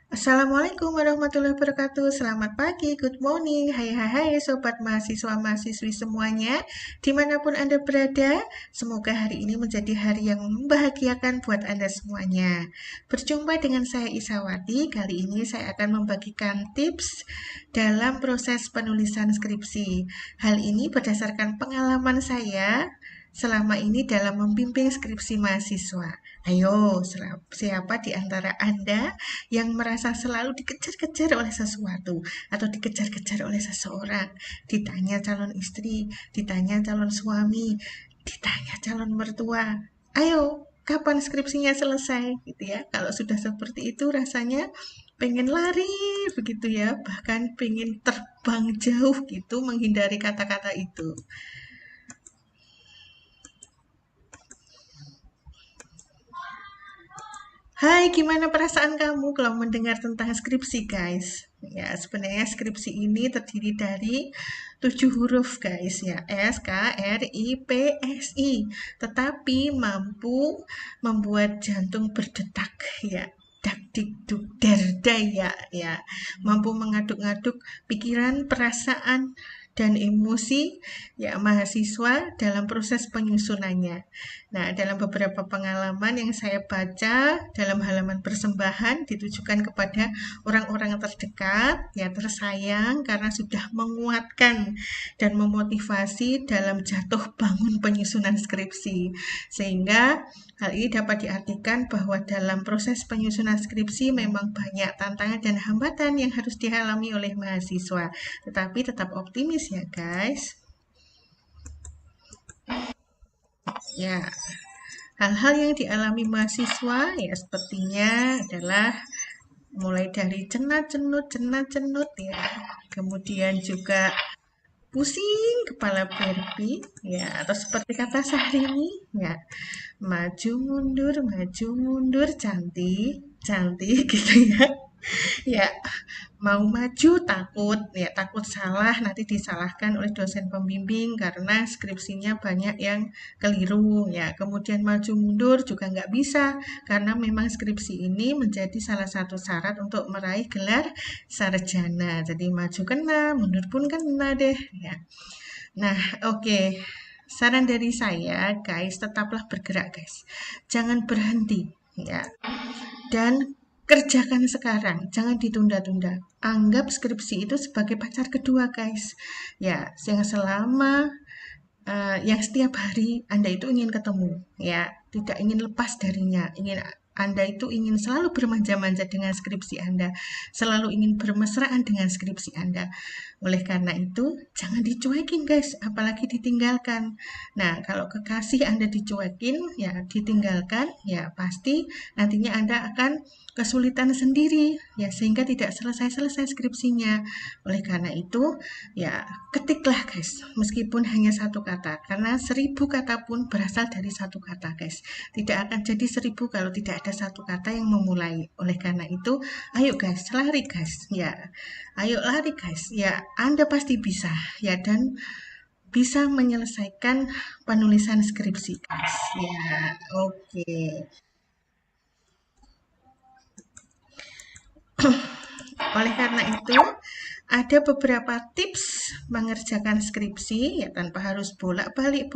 Assalamualaikum warahmatullahi wabarakatuh. Selamat pagi, good morning. Hai sobat mahasiswa-mahasiswi semuanya. Dimanapun Anda berada, semoga hari ini menjadi hari yang membahagiakan buat Anda semuanya. Berjumpa dengan saya Isawati. Kali ini saya akan membagikan tips dalam proses penulisan skripsi. Hal ini berdasarkan pengalaman saya selama ini dalam membimbing skripsi mahasiswa. Ayo, siapa di antara Anda yang merasa selalu dikejar-kejar oleh sesuatu atau dikejar-kejar oleh seseorang? Ditanya calon istri, ditanya calon suami, ditanya calon mertua. Ayo, kapan skripsinya selesai? Gitu ya. Kalau sudah seperti itu rasanya pengen lari begitu ya, bahkan pengen terbang jauh gitu menghindari kata-kata itu. Hai, gimana perasaan kamu kalau mendengar tentang skripsi, guys? Ya, sebenarnya skripsi ini terdiri dari 7 huruf, guys, ya. S, K, R, I, P, S, I. Tetapi mampu membuat jantung berdetak, ya. Dak dik duk der daya, ya. Mampu mengaduk-aduk pikiran, perasaan, dan emosi ya mahasiswa dalam proses penyusunannya. Nah, dalam beberapa pengalaman yang saya baca dalam halaman persembahan ditujukan kepada orang-orang terdekat, ya tersayang karena sudah menguatkan dan memotivasi dalam jatuh bangun penyusunan skripsi. Sehingga hal ini dapat diartikan bahwa dalam proses penyusunan skripsi memang banyak tantangan dan hambatan yang harus dialami oleh mahasiswa. Tetapi tetap optimis ya, guys. Ya, hal-hal yang dialami mahasiswa ya sepertinya adalah mulai dari cenat-cenut ya. Kemudian juga pusing kepala berbi ya atau seperti kata Syahrini ya. Maju mundur cantik, cantik gitu ya. Ya, mau maju takut, ya takut salah nanti disalahkan oleh dosen pembimbing karena skripsinya banyak yang keliru, ya. Kemudian maju mundur juga nggak bisa karena memang skripsi ini menjadi salah satu syarat untuk meraih gelar sarjana. Jadi maju kena, mundur pun kena deh, ya. Nah, oke. Saran dari saya, guys, tetaplah bergerak, guys. Jangan berhenti, ya. Dan kerjakan sekarang, jangan ditunda-tunda. Anggap skripsi itu sebagai pacar kedua, guys. Ya, yang selama yang setiap hari Anda itu ingin ketemu, ya, tidak ingin lepas darinya, Anda itu ingin selalu bermanja-manja dengan skripsi Anda, selalu ingin bermesraan dengan skripsi Anda. Oleh karena itu, jangan dicuekin, guys, apalagi ditinggalkan. Nah, kalau kekasih Anda dicuekin, ya ditinggalkan, ya pasti nantinya Anda akan kesulitan sendiri, ya sehingga tidak selesai-selesai skripsinya. Oleh karena itu, ya ketiklah, guys, meskipun hanya satu kata, karena 1000 kata pun berasal dari satu kata, guys. Tidak akan jadi 1000 kalau tidak ada satu kata yang memulai. Oleh karena itu, ayo guys, lari guys, ya. Ayo lari guys, ya Anda pasti bisa, ya dan bisa menyelesaikan penulisan skripsi, guys. Ya, oke. Oleh karena itu, ada beberapa tips mengerjakan skripsi ya tanpa harus bolak-balik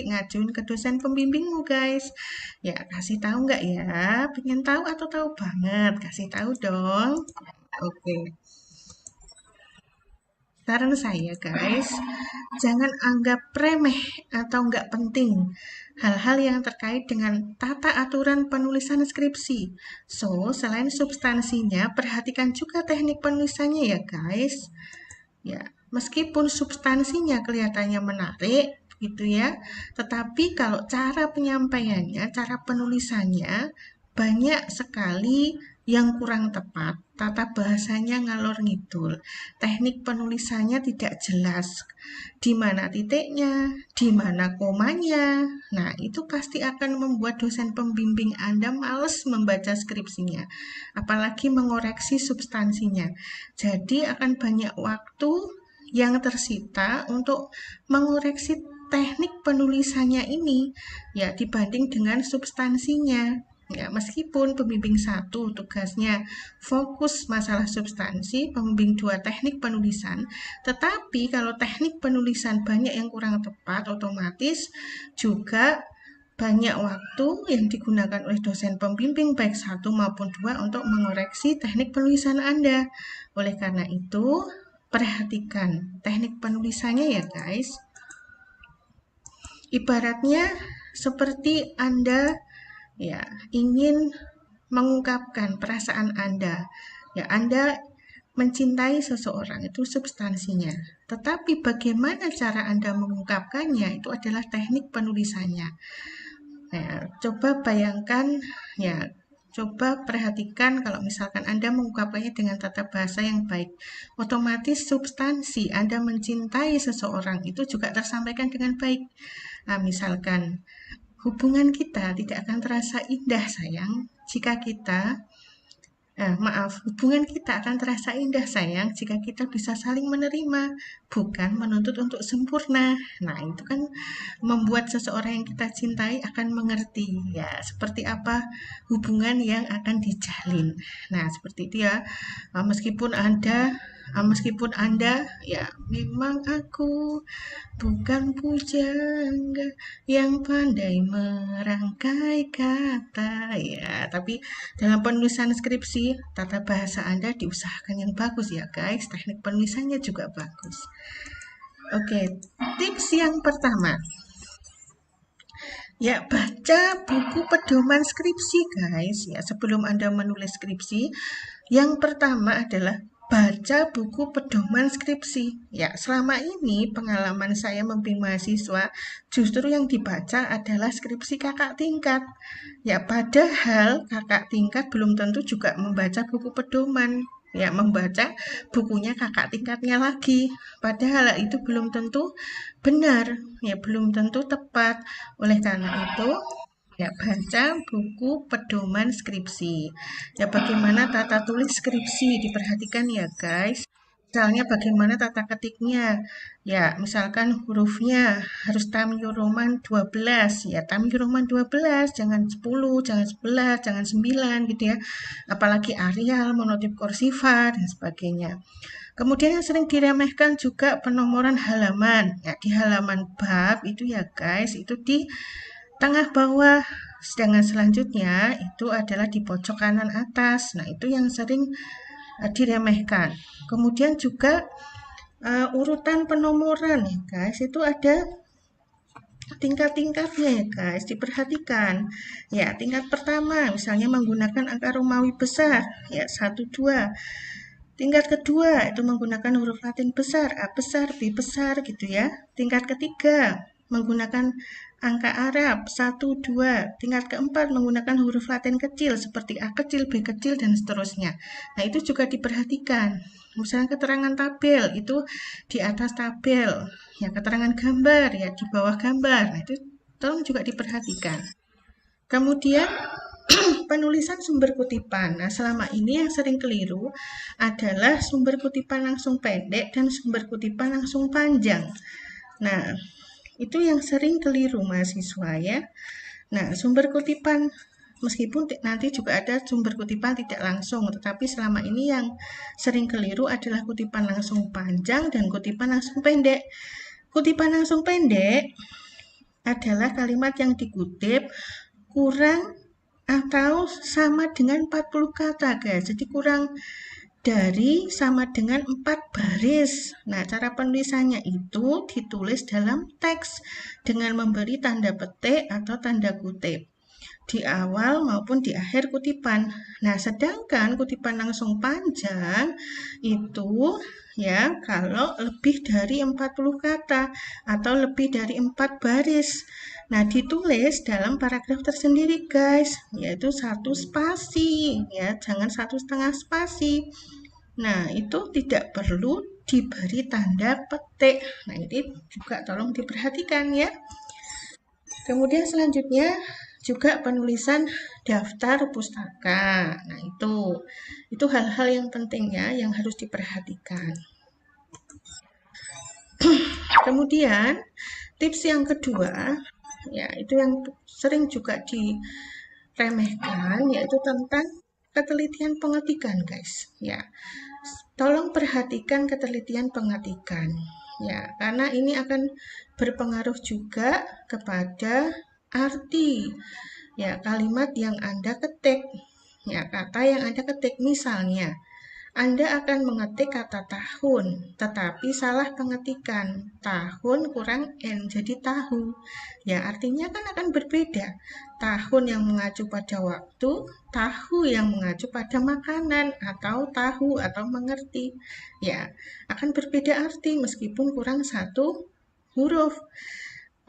ngajuin ke dosen pembimbingmu, guys. Ya, kasih tahu nggak ya? Pengen tahu atau tahu banget? Kasih tahu dong. Oke. Saran saya, guys, jangan anggap remeh atau nggak penting hal-hal yang terkait dengan tata aturan penulisan skripsi. So, selain substansinya, perhatikan juga teknik penulisannya ya, guys. Ya, meskipun substansinya kelihatannya menarik, gitu ya, tetapi kalau cara penyampaiannya, cara penulisannya banyak sekali yang kurang tepat. Tata bahasanya ngalor ngidul, teknik penulisannya tidak jelas, di mana titiknya, di mana komanya. Nah, itu pasti akan membuat dosen pembimbing Anda males membaca skripsinya, apalagi mengoreksi substansinya. Jadi akan banyak waktu yang tersita untuk mengoreksi teknik penulisannya ini ya dibanding dengan substansinya. Ya, meskipun pembimbing 1 tugasnya fokus masalah substansi, pembimbing 2 teknik penulisan, tetapi kalau teknik penulisan banyak yang kurang tepat, otomatis juga banyak waktu yang digunakan oleh dosen pembimbing baik 1 maupun 2 untuk mengoreksi teknik penulisan Anda. Oleh karena itu, perhatikan teknik penulisannya ya guys. Ibaratnya seperti Anda ya ingin mengungkapkan perasaan Anda. Ya, Anda mencintai seseorang itu substansinya. Tetapi bagaimana cara Anda mengungkapkannya itu adalah teknik penulisannya. Nah, coba bayangkan ya, coba perhatikan kalau misalkan Anda mengungkapkannya dengan tata bahasa yang baik. Otomatis substansi Anda mencintai seseorang itu juga tersampaikan dengan baik. Nah, misalkan hubungan kita tidak akan terasa indah sayang jika kita hubungan kita akan terasa indah sayang jika kita bisa saling menerima, bukan menuntut untuk sempurna. Nah, itu kan membuat seseorang yang kita cintai akan mengerti ya seperti apa hubungan yang akan dijalin. Nah, seperti itu ya. Meskipun Anda ya memang aku bukan pujangga yang pandai merangkai kata ya, tapi dalam penulisan skripsi tata bahasa Anda diusahakan yang bagus ya guys, teknik penulisannya juga bagus. Oke, tips yang pertama ya, baca buku pedoman skripsi guys ya. Sebelum Anda menulis skripsi, yang pertama adalah baca buku pedoman skripsi. Ya, selama ini pengalaman saya membimbing mahasiswa justru yang dibaca adalah skripsi kakak tingkat. Ya, padahal kakak tingkat belum tentu juga membaca buku pedoman. Ya, membaca bukunya kakak tingkatnya lagi. Padahal itu belum tentu benar, ya belum tentu tepat. Oleh karena itu, ya, baca buku pedoman skripsi. Ya, bagaimana tata tulis skripsi diperhatikan ya, guys. Misalnya bagaimana tata ketiknya. Ya, misalkan hurufnya harus Tamiyo Roman 12. Ya, Tamiyo Roman 12, jangan 10, jangan 11, jangan 9 gitu ya. Apalagi Arial, monotipe kursiva, dan sebagainya. Kemudian yang sering diremehkan juga penomoran halaman. Ya, di halaman bab itu ya, guys, itu di tengah bawah, sedangkan selanjutnya itu adalah di pojok kanan atas. Nah, itu yang sering diremehkan. Kemudian juga urutan penomoran ya guys, itu ada tingkat-tingkatnya ya guys, diperhatikan. Ya, tingkat pertama misalnya menggunakan angka Romawi besar, ya 1, 2. Tingkat kedua itu menggunakan huruf Latin besar, A besar, B besar gitu ya. Tingkat ketiga menggunakan angka Arab 1, 2. Tingkat keempat menggunakan huruf Latin kecil seperti A kecil, B kecil, dan seterusnya. Nah, itu juga diperhatikan. Misalnya keterangan tabel itu di atas tabel. Ya, keterangan gambar ya di bawah gambar. Nah, itu tolong juga diperhatikan. Kemudian penulisan sumber kutipan. Nah, selama ini yang sering keliru adalah sumber kutipan langsung pendek dan sumber kutipan langsung panjang. Nah, itu yang sering keliru mahasiswa ya. Nah, sumber kutipan meskipun nanti juga ada sumber kutipan tidak langsung, tetapi selama ini yang sering keliru adalah kutipan langsung panjang dan kutipan langsung pendek. Kutipan langsung pendek adalah kalimat yang dikutip kurang atau sama dengan 40 kata guys. Jadi kurang dari sama dengan 4 baris. Nah, cara penulisannya itu ditulis dalam teks dengan memberi tanda petik atau tanda kutip di awal maupun di akhir kutipan. Nah, sedangkan kutipan langsung panjang itu ya kalau lebih dari 40 kata atau lebih dari 4 baris. Nah, ditulis dalam paragraf tersendiri guys, yaitu 1 spasi ya, jangan 1,5 spasi. Nah, itu tidak perlu diberi tanda petik. Nah, ini juga tolong diperhatikan ya. Kemudian selanjutnya juga penulisan daftar pustaka. Nah, itu hal-hal yang penting ya yang harus diperhatikan. Kemudian tips yang kedua ya itu yang sering juga remehkan, yaitu tentang ketelitian pengetikan, guys. Ya, tolong perhatikan ketelitian pengetikan. Ya, karena ini akan berpengaruh juga kepada arti ya kalimat yang Anda ketik. Ya, kata yang Anda ketik misalnya Anda akan mengetik kata tahun, tetapi salah pengetikan. Tahun kurang N, jadi tahu. Ya, artinya kan akan berbeda. Tahun yang mengacu pada waktu, tahu yang mengacu pada makanan, atau tahu atau mengerti. Ya, akan berbeda arti meskipun kurang satu huruf.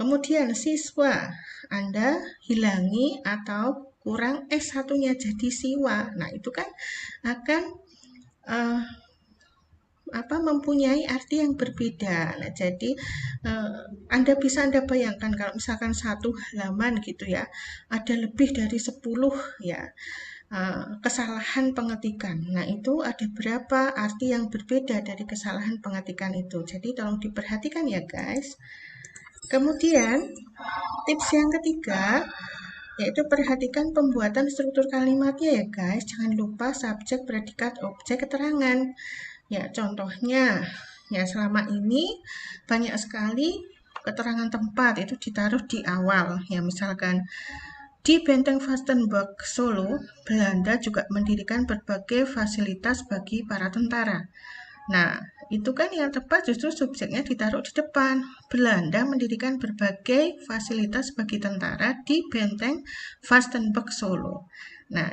Kemudian siswa, Anda hilangi atau kurang S1-nya jadi siwa. Nah, itu kan akan uh, mempunyai arti yang berbeda. Nah, jadi Anda bayangkan kalau misalkan satu halaman gitu ya, ada lebih dari 10 ya kesalahan pengetikan. Nah, itu ada berapa arti yang berbeda dari kesalahan pengetikan itu. Jadi tolong diperhatikan ya, guys. Kemudian tips yang ketiga yaitu perhatikan pembuatan struktur kalimatnya ya, guys. Jangan lupa subjek, predikat, objek, keterangan. Ya, contohnya, ya selama ini banyak sekali keterangan tempat itu ditaruh di awal. Ya, misalkan di Benteng Vastenburg, Solo, Belanda juga mendirikan berbagai fasilitas bagi para tentara. Nah, itu kan yang tepat justru subjeknya ditaruh di depan. Belanda mendirikan berbagai fasilitas bagi tentara di Benteng Vastenburg, Solo. Nah,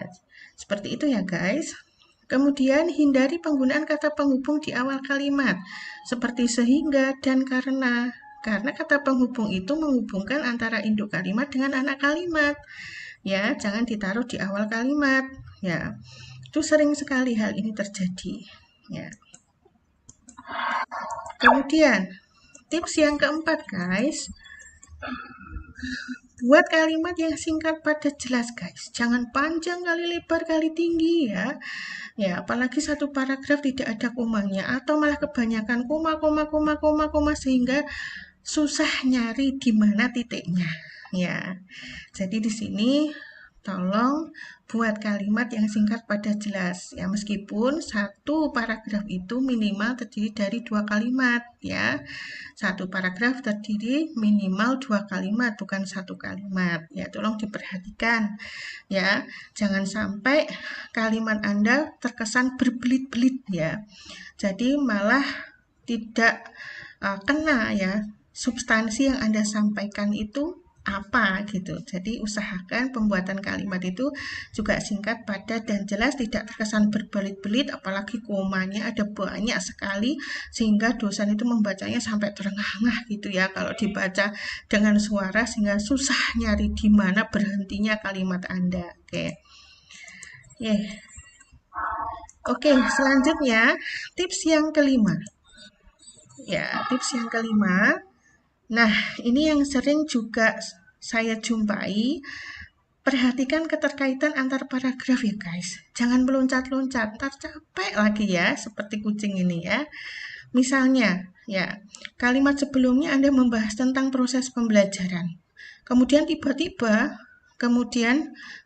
seperti itu ya, guys. Kemudian hindari penggunaan kata penghubung di awal kalimat, seperti sehingga dan karena. Karena kata penghubung itu menghubungkan antara induk kalimat dengan anak kalimat. Ya, jangan ditaruh di awal kalimat. Ya, itu sering sekali hal ini terjadi. Ya. Kemudian, tips yang keempat, guys. Buat kalimat yang singkat, padat, jelas, guys. Jangan panjang kali lebar kali tinggi ya. Ya, apalagi satu paragraf tidak ada komanya atau malah kebanyakan koma sehingga susah nyari di mana titiknya. Ya. Jadi di sini tolong buat kalimat yang singkat padat jelas ya, meskipun satu paragraf itu minimal terdiri dari 2 kalimat ya. Satu paragraf terdiri minimal 2 kalimat, bukan 1 kalimat ya. Tolong diperhatikan ya, jangan sampai kalimat Anda terkesan berbelit-belit ya. Jadi malah tidak kena ya substansi yang Anda sampaikan itu apa gitu. Jadi usahakan pembuatan kalimat itu juga singkat, padat, dan jelas, tidak terkesan berbelit-belit, apalagi komanya ada banyak sekali sehingga dosen itu membacanya sampai terengah-engah gitu ya kalau dibaca dengan suara, sehingga susah nyari di mana berhentinya kalimat Anda. Oke, selanjutnya tips yang kelima. Ya, tips yang kelima. Nah, ini yang sering juga saya jumpai. Perhatikan keterkaitan antar paragraf ya, guys. Jangan meloncat-loncat, ntar capek lagi ya, seperti kucing ini ya. Misalnya, ya, kalimat sebelumnya Anda membahas tentang proses pembelajaran. Kemudian tiba-tiba,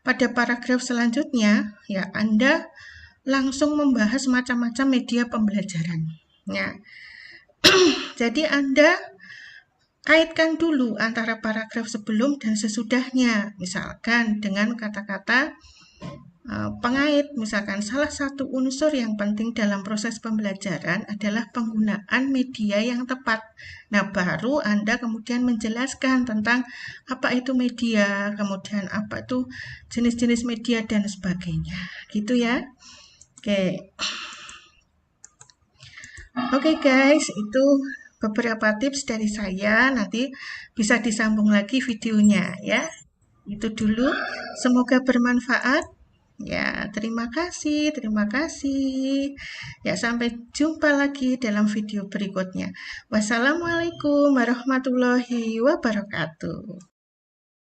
pada paragraf selanjutnya, ya, Anda langsung membahas macam-macam media pembelajaran. Ya. Jadi Anda kaitkan dulu antara paragraf sebelum dan sesudahnya, misalkan dengan kata-kata pengait. Misalkan salah satu unsur yang penting dalam proses pembelajaran adalah penggunaan media yang tepat. Nah, baru Anda kemudian menjelaskan tentang apa itu media, kemudian apa itu jenis-jenis media dan sebagainya. Gitu ya. Oke guys, itu beberapa tips dari saya. Nanti bisa disambung lagi videonya ya. Itu dulu. Semoga bermanfaat. Ya, terima kasih, terima kasih. Ya, sampai jumpa lagi dalam video berikutnya. Wassalamualaikum warahmatullahi wabarakatuh.